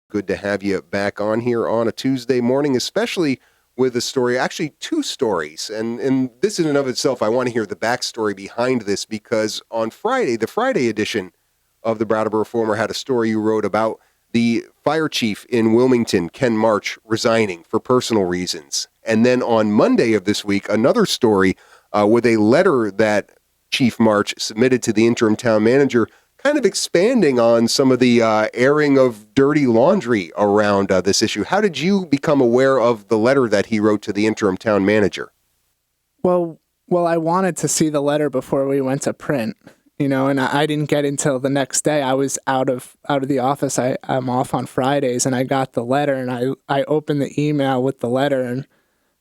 Good to have you back on here on a Tuesday morning, especially with a story, actually two stories. And this in and of itself, I want to hear the backstory behind this, because on Friday, the Friday edition of the Brattleboro Reformer had a story you wrote about the fire chief in Wilmington, Ken March, resigning for personal reasons. And then on Monday of this week, another story with a letter that Chief March submitted to the interim town manager, kind of expanding on some of the airing of dirty laundry around this issue. How did you become aware of the letter that he wrote to the interim town manager? Well, I wanted to see the letter before we went to print, and I didn't get until the next day. I was out of the office. I'm off on Fridays, and I got the letter, and I opened the email with the letter, and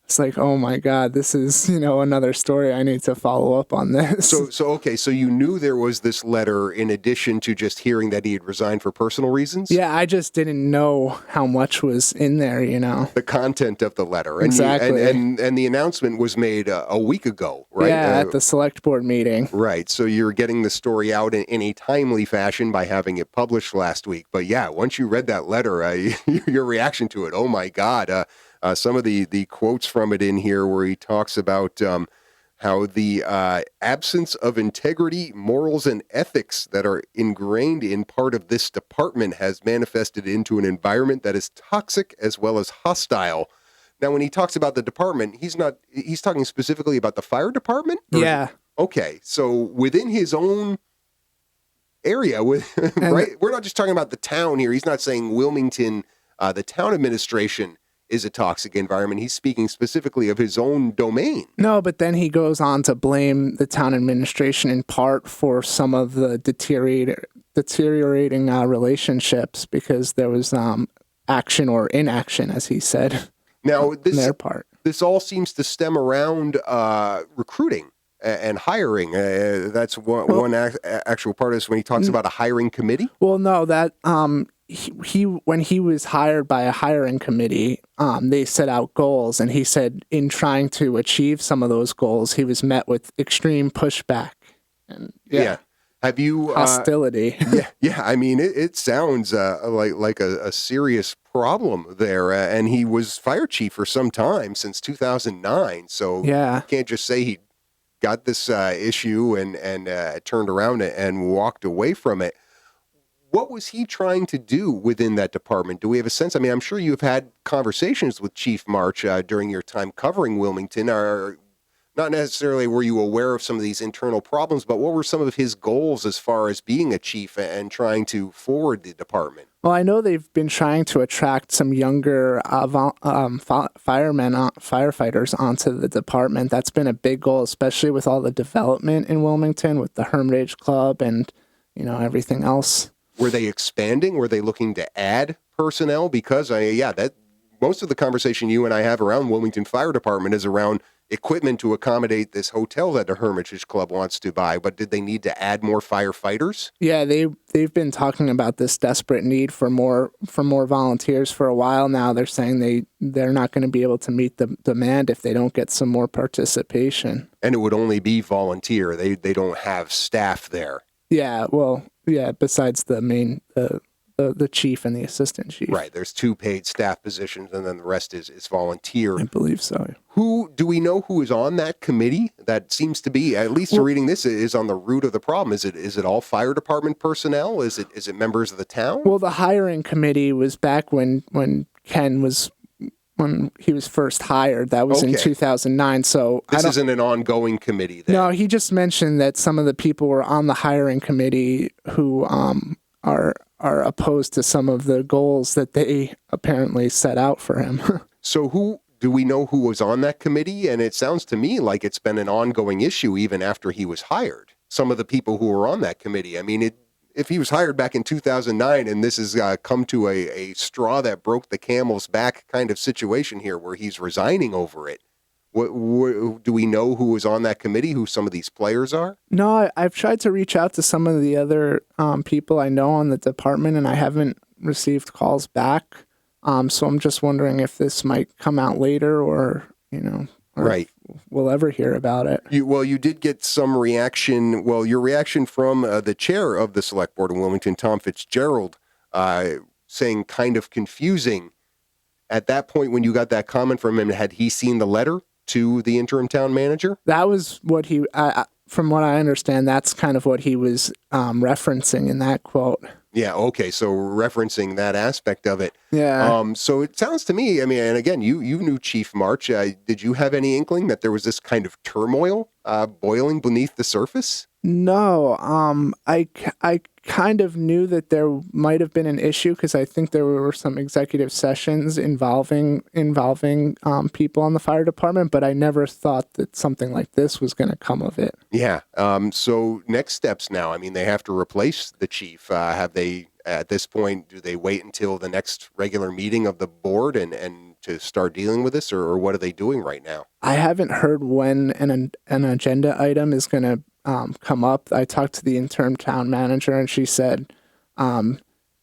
it's like, oh my God, this is, another story. I need to follow up on this. So you knew there was this letter in addition to just hearing that he had resigned for personal reasons? Yeah, I just didn't know how much was in there, The content of the letter. And exactly. And the announcement was made a week ago, right? Yeah, at the select board meeting. Right. So you're getting the story out in a timely fashion by having it published last week. But yeah, once you read that letter, your reaction to it, oh my God, some of the quotes from it in here where he talks about how the absence of integrity, morals, and ethics that are ingrained in part of this department has manifested into an environment that is toxic as well as hostile. Now, when he talks about the department, he's talking specifically about the fire department? Yeah. Okay. So within his own area, right? We're not just talking about the town here. He's not saying Wilmington, the town administration is a toxic environment. He's speaking specifically of his own domain. No, but then he goes on to blame the town administration in part for some of the deteriorating relationships, because there was action or inaction, as he said. Now, on their part. This all seems to stem around recruiting and hiring. That's one actual part of this when he talks about a hiring committee. Well, no, that he when he was hired by a hiring committee, they set out goals, and he said in trying to achieve some of those goals, he was met with extreme pushback and Have you hostility? Yeah. I mean, it sounds like a serious problem there, and he was fire chief for some time, since 2009. So you can't just say he got this issue and turned around and walked away from it. What was he trying to do within that department? Do we have a sense? I mean, I'm sure you've had conversations with Chief March during your time covering Wilmington. Not necessarily were you aware of some of these internal problems, but what were some of his goals as far as being a chief and trying to forward the department? Well, I know they've been trying to attract some younger firefighters onto the department. That's been a big goal, especially with all the development in Wilmington, with the Hermitage Club and, everything else. Were they expanding? Were they looking to add personnel? Because that most of the conversation you and I have around Wilmington Fire Department is around equipment to accommodate this hotel that the Hermitage Club wants to buy. But did they need to add more firefighters? Yeah, they've been talking about this desperate need for more volunteers for a while now. They're saying they're not going to be able to meet the demand if they don't get some more participation. And it would only be volunteer. They don't have staff there. Yeah, well, besides the main the chief and the assistant chief. Right, there's 2 paid staff positions, and then the rest is volunteer. I believe so. Do we know who is on that committee? That seems to be, at least reading this, is on the root of the problem. Is it all fire department personnel? Is it members of the town? Well, the hiring committee was back when Ken was, when he was first hired. That was in 2009. So this isn't an ongoing committee then? No, he just mentioned that some of the people were on the hiring committee who are opposed to some of the goals that they apparently set out for him. So do we know who was on that committee? And it sounds to me like it's been an ongoing issue even after he was hired. Some of the people who were on that committee. I mean, if he was hired back in 2009 and this has come to a straw that broke the camel's back kind of situation here where he's resigning over it, what do we know who was on that committee, who some of these players are? No, I've tried to reach out to some of the other people I know on the department, and I haven't received calls back. So I'm just wondering if this might come out later or Right. we'll ever hear about it. You did get some reaction. Well, your reaction from the chair of the select board in Wilmington, Tom Fitzgerald, saying kind of confusing. At that point, when you got that comment from him, had he seen the letter to the interim town manager? That was what he, from what I understand, that's kind of what he was referencing in that quote. Yeah, okay, so referencing that aspect of it. Yeah. So it sounds to me, I mean, and again, you knew Chief March. Did you have any inkling that there was this kind of turmoil boiling beneath the surface? No, I kind of knew that there might have been an issue because I think there were some executive sessions involving people on the fire department, but I never thought that something like this was going to come of it. Yeah. So next steps now. I mean, they have to replace the chief. Have they, at this point, do they wait until the next regular meeting of the board and to start dealing with this, or what are they doing right now? I haven't heard when an agenda item is going to come up. I talked to the interim town manager, and she said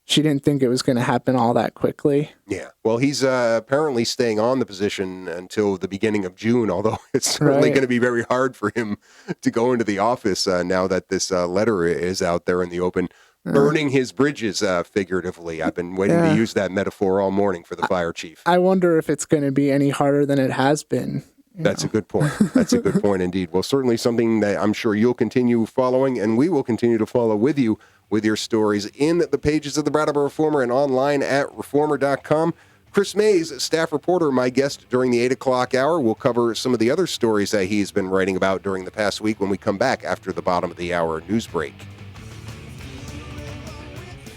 she didn't think it was going to happen all that quickly. Yeah. Well, he's apparently staying on the position until the beginning of June, although it's certainly going to be very hard for him to go into the office now that this letter is out there in the open. Burning his bridges, figuratively. I've been waiting to use that metaphor all morning for the fire chief. I wonder if it's going to be any harder than it has been. That's a good point. That's a good point indeed. Well, certainly something that I'm sure you'll continue following, and we will continue to follow with you with your stories in the pages of the Brattleboro Reformer and online at reformer.com. Chris Mays, staff reporter, my guest during the 8 o'clock hour. We'll cover some of the other stories that he's been writing about during the past week when we come back after the bottom of the hour news break.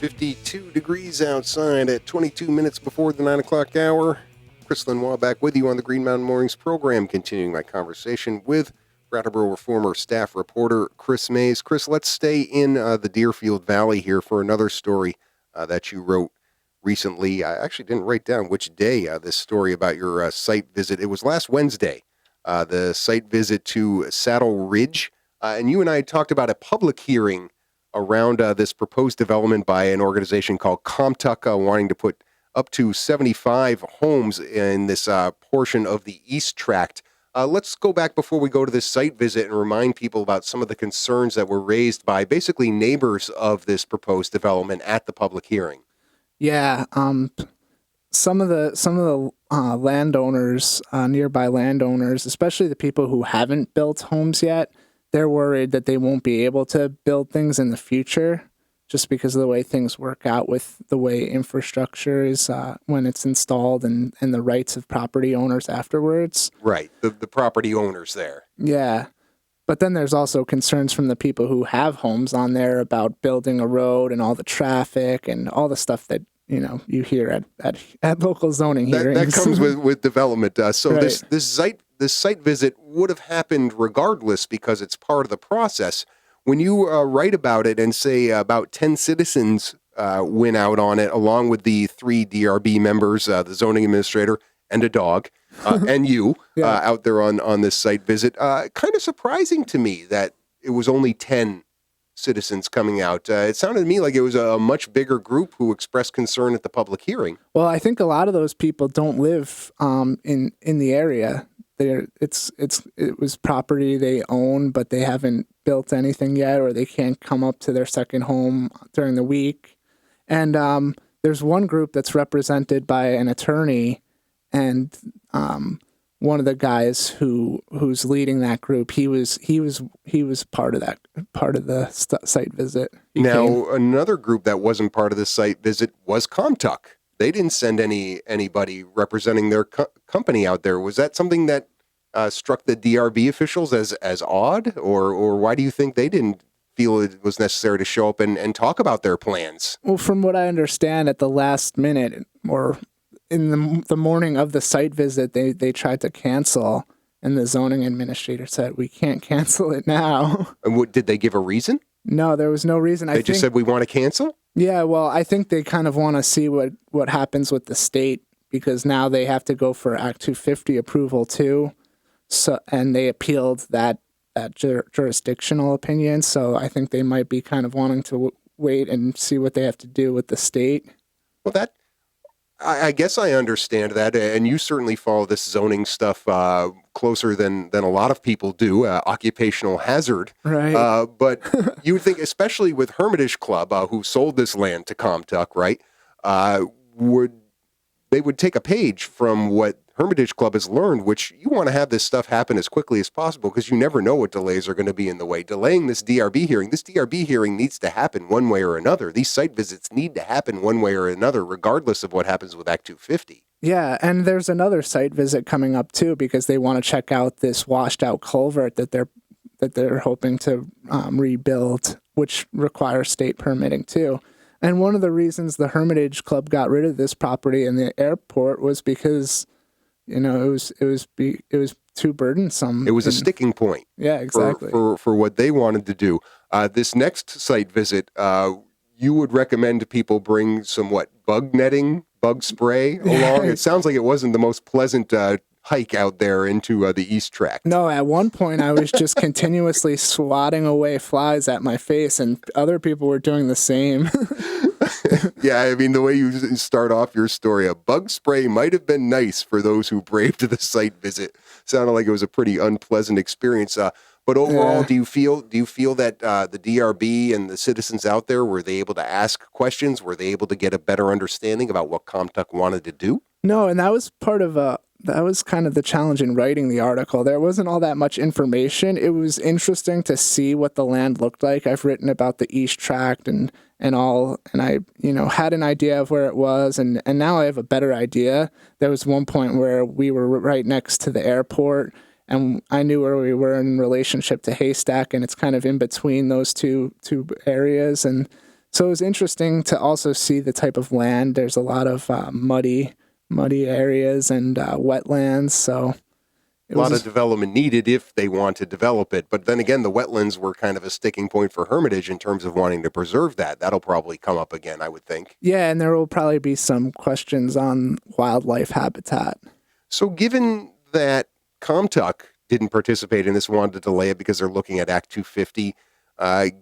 52 degrees outside at 22 minutes before the 9 o'clock hour. Chris Lenois back with you on the Green Mountain Mornings program, continuing my conversation with Brattleboro Reformer staff reporter Chris Mays. Chris, let's stay in the Deerfield Valley here for another story that you wrote recently. I actually didn't write down which day this story about your site visit. It was last Wednesday, the site visit to Saddle Ridge. And you and I talked about a public hearing around this proposed development by an organization called Comtuck, wanting to put up to 75 homes in this portion of the East Tract. Let's go back before we go to this site visit and remind people about some of the concerns that were raised by basically neighbors of this proposed development at the public hearing. Yeah, some of the landowners, nearby landowners, especially the people who haven't built homes yet, they're worried that they won't be able to build things in the future just because of the way things work out with the way infrastructure is when it's installed and the rights of property owners afterwards. Right, the property owners there. Yeah. But then there's also concerns from the people who have homes on there about building a road and all the traffic and all the stuff that you hear at local zoning hearings. That comes with development. So Right. this site visit would have happened regardless because it's part of the process. When you write about it and say about 10 citizens went out on it, along with the 3 DRB members, the zoning administrator, and a dog, and you out there on this site visit, kind of surprising to me that it was only 10 citizens coming out. It sounded to me like it was a much bigger group who expressed concern at the public hearing. Well, I think a lot of those people don't live in the area. It was property they own, but they haven't built anything yet, or they can't come up to their second home during the week. And there's one group that's represented by an attorney, and one of the guys who's leading that group, he was part of the site visit. Now, another group that wasn't part of the site visit was Comtuck. They didn't send anybody representing their company out there. Was that something that struck the DRB officials as odd, or why do you think they didn't feel it was necessary to show up and talk about their plans? Well, from what I understand, at the last minute or in the morning of the site visit, they tried to cancel, and the zoning administrator said, "We can't cancel it now." And did they give a reason? No, there was no reason. They just said we want to cancel? Yeah, well, I think they kind of want to see what happens with the state, because now they have to go for Act 250 approval too. So, and they appealed that jurisdictional opinion. So I think they might be kind of wanting to wait and see what they have to do with the state. Well, I guess I understand that, and you certainly follow this zoning stuff closer than a lot of people do, occupational hazard. Right. But you would think, especially with Hermitage Club, who sold this land to Comtuck, right, they would take a page from what Hermitage Club has learned, which you want to have this stuff happen as quickly as possible because you never know what delays are going to be in the way. Delaying this DRB hearing needs to happen one way or another. These site visits need to happen one way or another, regardless of what happens with Act 250. Yeah, and there's another site visit coming up too because they want to check out this washed out culvert that they're hoping to rebuild, which requires state permitting too. And one of the reasons the Hermitage Club got rid of this property in the airport was because it was too burdensome. It was a sticking point. Yeah, exactly. For what they wanted to do. This next site visit, you would recommend to people bring some bug spray along? It sounds like it wasn't the most pleasant hike out there into the East Tract. No, at one point I was just continuously swatting away flies at my face, and other people were doing the same. Yeah, I mean, the way you start off your story, a bug spray might have been nice for those who braved the site visit. Sounded like it was a pretty unpleasant experience. But overall, Yeah. do you feel that the DRB and the citizens out there, were they able to ask questions? Were they able to get a better understanding about what Comtuck wanted to do? No, and that was that was kind of the challenge in writing the article. There wasn't all that much information. It was interesting to see what the land looked like. I've written about the East Tract and all, and I, had an idea of where it was, and now I have a better idea. There was one point where we were right next to the airport, and I knew where we were in relationship to Haystack, and it's kind of in between those two areas. And so it was interesting to also see the type of land. There's a lot of muddy areas and wetlands. So a lot of development needed if they want to develop it. But then again, the wetlands were kind of a sticking point for Hermitage in terms of wanting to preserve that. That'll probably come up again, I would think. Yeah, and there will probably be some questions on wildlife habitat. So given that Comtuck didn't participate in this, wanted to delay it because they're looking at Act 250,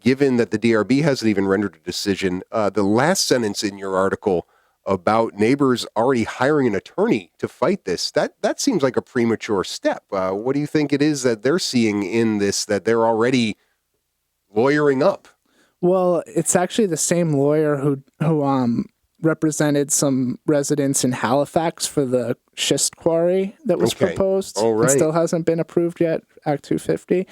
given that the DRB hasn't even rendered a decision, the last sentence in your article about neighbors already hiring an attorney to fight this, that seems like a premature step. What do you think it is that they're seeing in this that they're already lawyering up? Well, it's actually the same lawyer who represented some residents in Halifax for the schist quarry that was proposed. All right. It still hasn't been approved yet, Act 250.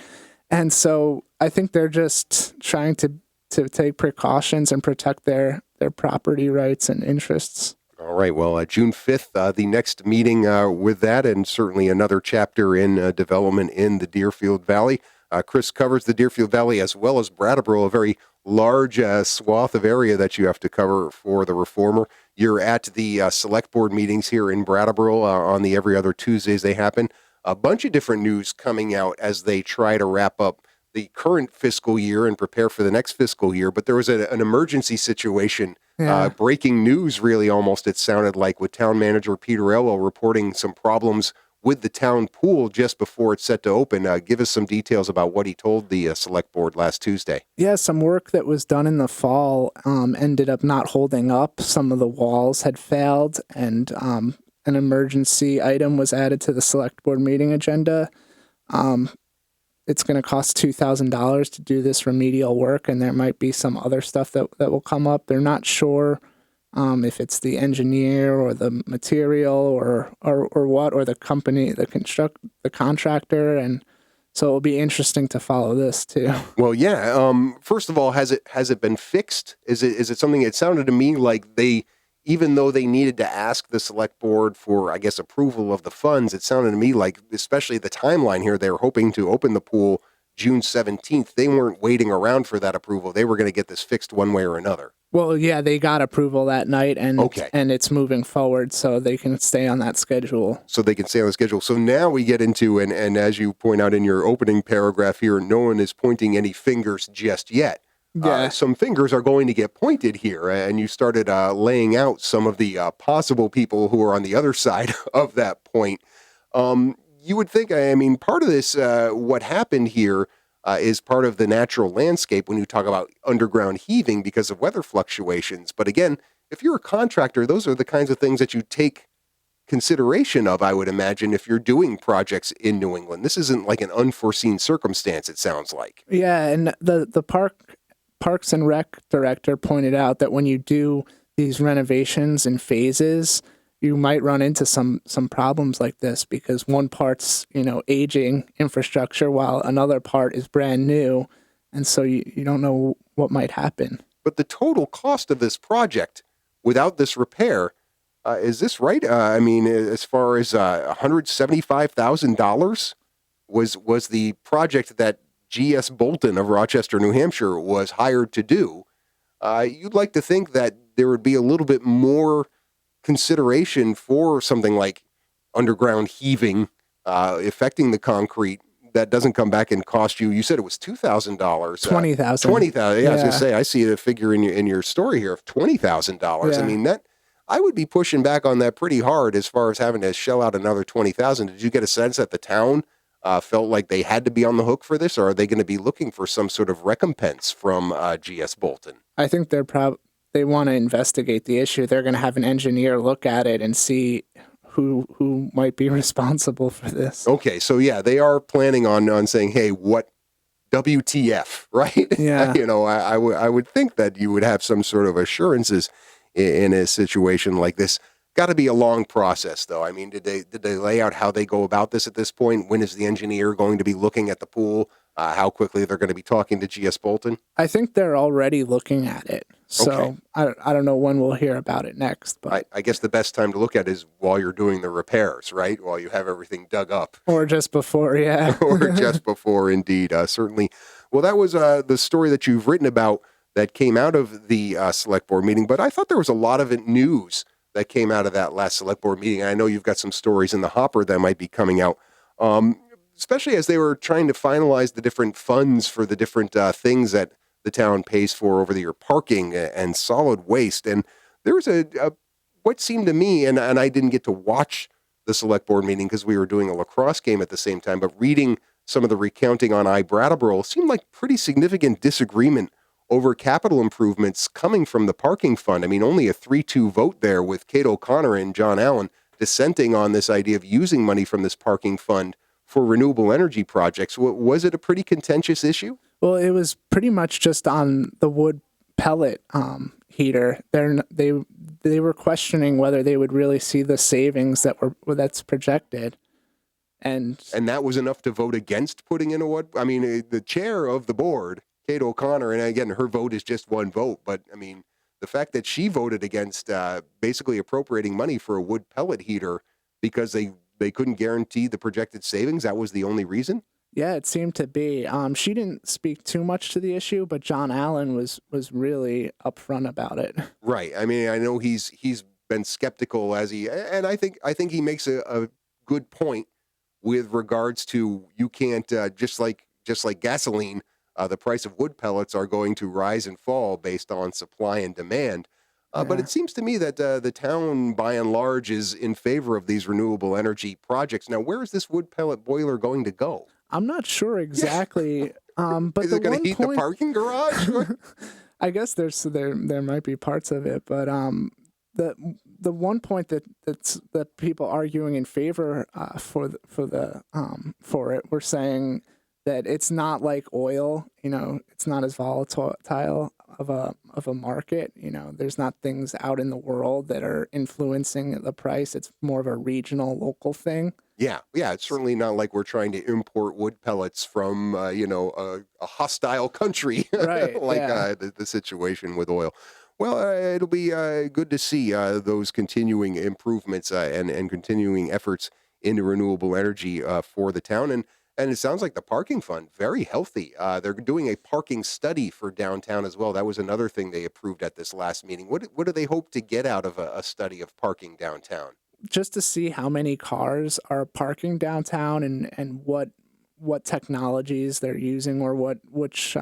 And so I think they're just trying to take precautions and protect their property rights and interests. All right. Well, June 5th, the next meeting with that, and certainly another chapter in development in the Deerfield Valley. Chris covers the Deerfield Valley as well as Brattleboro, a very large swath of area that you have to cover for the Reformer. You're at the select board meetings here in Brattleboro on the every other Tuesdays they happen. A bunch of different news coming out as they try to wrap up the current fiscal year and prepare for the next fiscal year. But there was an emergency situation, breaking news really almost, it sounded like, with town manager Peter Elwell reporting some problems with the town pool just before it's set to open. Give us some details about what he told the select board last Tuesday. Yeah, some work that was done in the fall ended up not holding up. Some of the walls had failed, and an emergency item was added to the select board meeting agenda. It's going to cost $2,000 to do this remedial work, and there might be some other stuff that will come up. They're not sure if it's the engineer or the material or what, or the company, the contractor, and so it'll be interesting to follow this too. Well, yeah. First of all, has it been fixed? Is it something? It sounded to me like they, even though they needed to ask the select board for, I guess, approval of the funds, it sounded to me like, especially the timeline here, they were hoping to open the pool June 17th. They weren't waiting around for that approval. They were going to get this fixed one way or another. Well, yeah, they got approval that night, and it's moving forward, so they can stay on that schedule. So now we get into, and as you point out in your opening paragraph here, no one is pointing any fingers just yet. Yeah. some fingers are going to get pointed here. And you started laying out some of the possible people who are on the other side of that point. You would think, I mean, part of this, what happened here is part of the natural landscape when you talk about underground heaving because of weather fluctuations. But again, if you're a contractor, those are the kinds of things that you take consideration of, I would imagine, if you're doing projects in New England. This isn't like an unforeseen circumstance, it sounds like. Yeah, and the Parks and Rec director pointed out that when you do these renovations in phases, you might run into some problems like this because one part's, aging infrastructure while another part is brand new, and so you don't know what might happen. But the total cost of this project without this repair, is this right? I mean, as far as $175,000 was the project that G.S. Bolton of Rochester, New Hampshire, was hired to do. You'd like to think that there would be a little bit more consideration for something like underground heaving affecting the concrete that doesn't come back and cost you. You said it was $2,000. $20,000. $20,000. Yeah, I was gonna say I see a figure in your story here of $20,000. Yeah. I mean that I would be pushing back on that pretty hard as far as having to shell out another $20,000. Did you get a sense that the town felt like they had to be on the hook for this, or are they going to be looking for some sort of recompense from G.S. Bolton? I think they want to investigate the issue. They're going to have an engineer look at it and see who might be responsible for this. Okay, so yeah, they are planning on saying, hey, what WTF, right? Yeah. I would think that you would have some sort of assurances in a situation like this. Got to be a long process, though. I mean, did they lay out how they go about this at this point? When is the engineer going to be looking at the pool? How quickly they're going to be talking to G.S. Bolton? I think they're already looking at it. So okay. I don't know when we'll hear about it next. But I guess the best time to look at it is while you're doing the repairs, right? While you have everything dug up. Or just before, yeah. Or just before, indeed. Certainly. Well, that was the story that you've written about that came out of the select board meeting. But I thought there was a lot of news that came out of that last select board meeting. I know you've got some stories in the hopper that might be coming out. Especially as they were trying to finalize the different funds for the different things that the town pays for over the year, parking and solid waste. And there was what seemed to me, and I didn't get to watch the select board meeting because we were doing a lacrosse game at the same time, but reading some of the recounting on Brattleboro seemed like pretty significant disagreement over capital improvements coming from the parking fund. I mean, only a 3-2 vote there with Kate O'Connor and John Allen dissenting on this idea of using money from this parking fund for renewable energy projects. Was it a pretty contentious issue? Well, it was pretty much just on the wood pellet heater. They were questioning whether they would really see the savings that's projected. And that was enough to vote against putting in a wood. I mean, the chair of the board, Kate O'Connor, and again, her vote is just one vote, but I mean, the fact that she voted against basically appropriating money for a wood pellet heater because they couldn't guarantee the projected savings, that was the only reason? Yeah, it seemed to be. She didn't speak too much to the issue, but John Allen was really upfront about it. Right. I mean, I know he's been skeptical and I think he makes a good point with regards to you can't just like gasoline, the price of wood pellets are going to rise and fall based on supply and demand. But it seems to me that the town, by and large, is in favor of these renewable energy projects. Now, where is this wood pellet boiler going to go? I'm not sure exactly. But is it going to heat the parking garage? I guess there might be parts of it, but the one point that people arguing in favor for it were saying that it's not like oil, it's not as volatile of a market. There's not things out in the world that are influencing the price. It's more of a regional, local thing. Yeah. It's certainly not like we're trying to import wood pellets from, a hostile country, right? like the situation with oil. Well, it'll be good to see those continuing improvements and continuing efforts into renewable energy for the town. And it sounds like the parking fund, very healthy. They're doing a parking study for downtown as well. That was another thing they approved at this last meeting. What do they hope to get out of a study of parking downtown? Just to see how many cars are parking downtown and what technologies they're using or which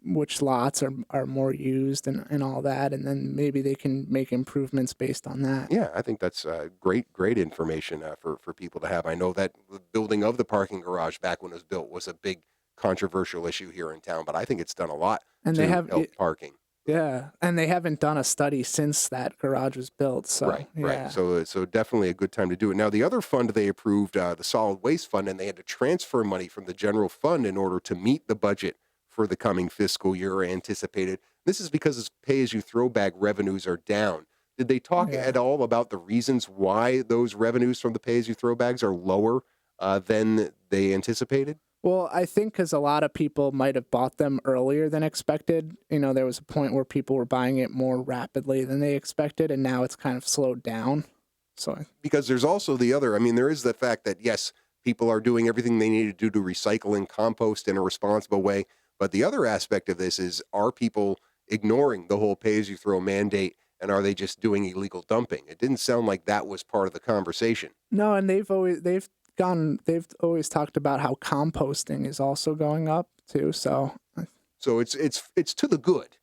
which lots are more used and all that, and then maybe they can make improvements based on that. Yeah, I think that's great information for people to have. I know that the building of the parking garage back when it was built was a big controversial issue here in town, but I think it's done a lot And they to have help parking. Yeah, and they haven't done a study since that garage was built. So Right, yeah. right. So definitely a good time to do it. Now, the other fund they approved, the solid waste fund, and they had to transfer money from the general fund in order to meet the budget for the coming fiscal year anticipated. This is because its pay-as-you-throw bag revenues are down. Did they talk Yeah. at all about the reasons why those revenues from the pay-as-you-throw bags are lower than they anticipated? Well, I think because a lot of people might have bought them earlier than expected. There was a point where people were buying it more rapidly than they expected, and now it's kind of slowed down. So Because there's also the other, I mean, there is the fact that, yes, people are doing everything they need to do to recycle and compost in a responsible way. But the other aspect of this is, are people ignoring the whole pay-as-you-throw mandate, and are they just doing illegal dumping? It didn't sound like that was part of the conversation. no, and they've always talked about how composting is also going up too. So it's to the good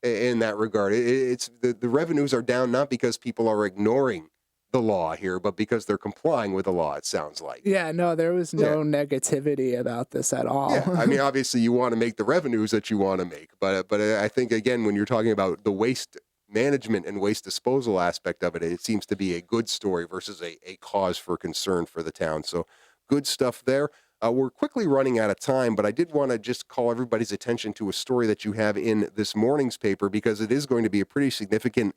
in that regard. It's the revenues are down not because people are ignoring the law here, but because they're complying with the law. It sounds like. yeah, no, there was no negativity about this at all. Yeah, I mean, obviously, you want to make the revenues that you want to make, but I think again, when you're talking about the waste management and waste disposal aspect of it, it seems to be a good story versus a cause for concern for the town. So, good stuff there. We're quickly running out of time, but I did want to just call everybody's attention to a story that you have in this morning's paper because it is going to be a pretty significant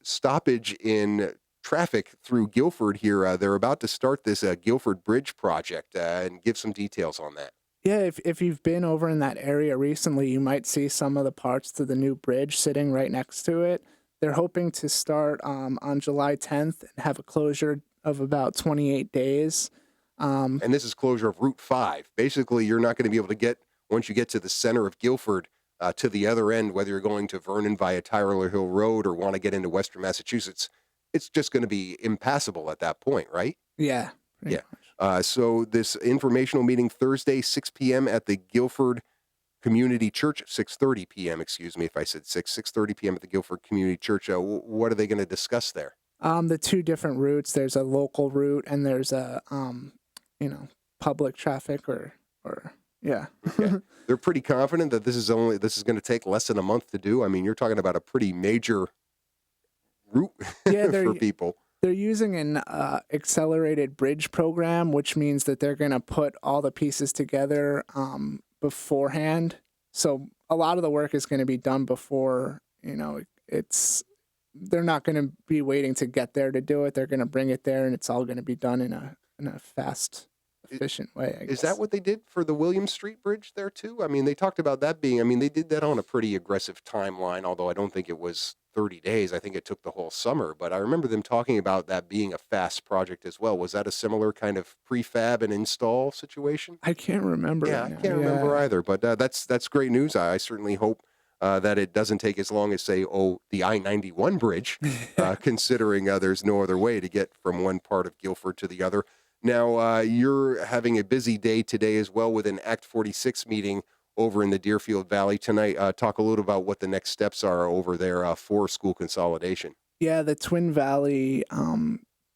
stoppage in traffic through Guilford here. They're about to start this Guilford Bridge Project and give some details on that. Yeah, if you've been over in that area recently, you might see some of the parts to the new bridge sitting right next to it. They're hoping to start on July 10th and have a closure of about 28 days. And this is closure of Route 5. Basically, you're not going to be able to get, once you get to the center of Guilford, to the other end, whether you're going to Vernon via Tyler Hill Road or want to get into Western Massachusetts, it's just going to be impassable at that point, right? Yeah. Yeah. So this informational meeting Thursday, 6 p.m. at the Guilford Community Church, 6:30 p.m., excuse me if I said 6:30 p.m. at the Guilford Community Church. What are they going to discuss there? The two different routes. There's a local route and there's a, public traffic or yeah. Okay. They're pretty confident that this is going to take less than a month to do. I mean, you're talking about a pretty major route for people. They're using an accelerated bridge program, which means that they're going to put all the pieces together beforehand. So a lot of the work is going to be done before, they're not going to be waiting to get there to do it. They're going to bring it there and it's all going to be done in a fast, efficient way, I guess. Is that what they did for the William Street Bridge there too? I mean, they talked about that being, they did that on a pretty aggressive timeline, although I don't think it was 30 days. I think it took the whole summer, but I remember them talking about that being a fast project as well. Was that a similar kind of prefab and install situation? I can't remember. Yeah, I can't remember either, but that's great news. I certainly hope that it doesn't take as long as, say, the I-91 bridge, considering there's no other way to get from one part of Guilford to the other. Now, you're having a busy day today as well with an Act 46 meeting over in the Deerfield Valley tonight. Talk a little about what the next steps are over there for school consolidation. Yeah, the Twin Valley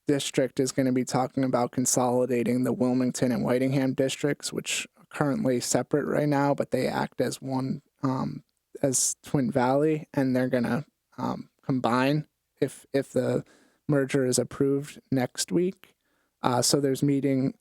district is going to be talking about consolidating the Wilmington and Whitingham districts, which are currently separate right now, but they act as one, as Twin Valley, and they're going to combine if the merger is approved next week. So there's a meeting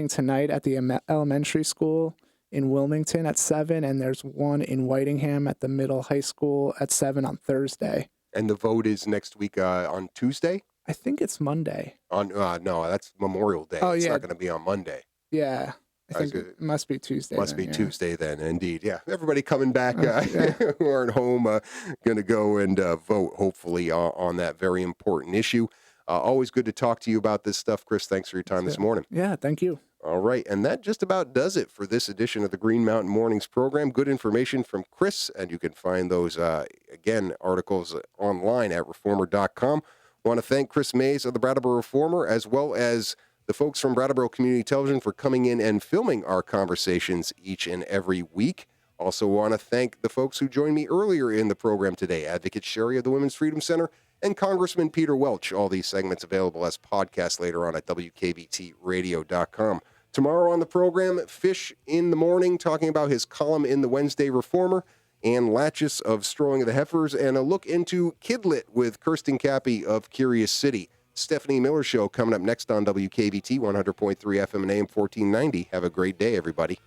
tonight at the elementary school in Wilmington at 7, and there's one in Whitingham at the middle high school at 7 on Thursday. And the vote is next week on Tuesday? I think it's Monday. No, that's Memorial Day. It's not going to be on Monday. Yeah. I think it must be Tuesday. Tuesday then, indeed. Yeah, everybody coming back who aren't home going to go and vote, hopefully, on that very important issue. Always good to talk to you about this stuff, Chris. Thanks for your time this morning. Yeah, thank you. All right, and that just about does it for this edition of the Green Mountain Mornings program. Good information from Chris, and you can find those, articles online at reformer.com. Want to thank Chris Mays of the Brattleboro Reformer, as well as the folks from Brattleboro Community Television for coming in and filming our conversations each and every week. Also want to thank the folks who joined me earlier in the program today, Advocate Sherry of the Women's Freedom Center and Congressman Peter Welch. All these segments available as podcasts later on at WKVTradio.com. Tomorrow on the program, Fish in the Morning, talking about his column in the Wednesday Reformer, and Latches of Strolling of the Heifers, and a look into Kidlit with Kirsten Cappy of Curious City. Stephanie Miller Show coming up next on WKVT 100.3 FM and AM 1490. Have a great day, everybody.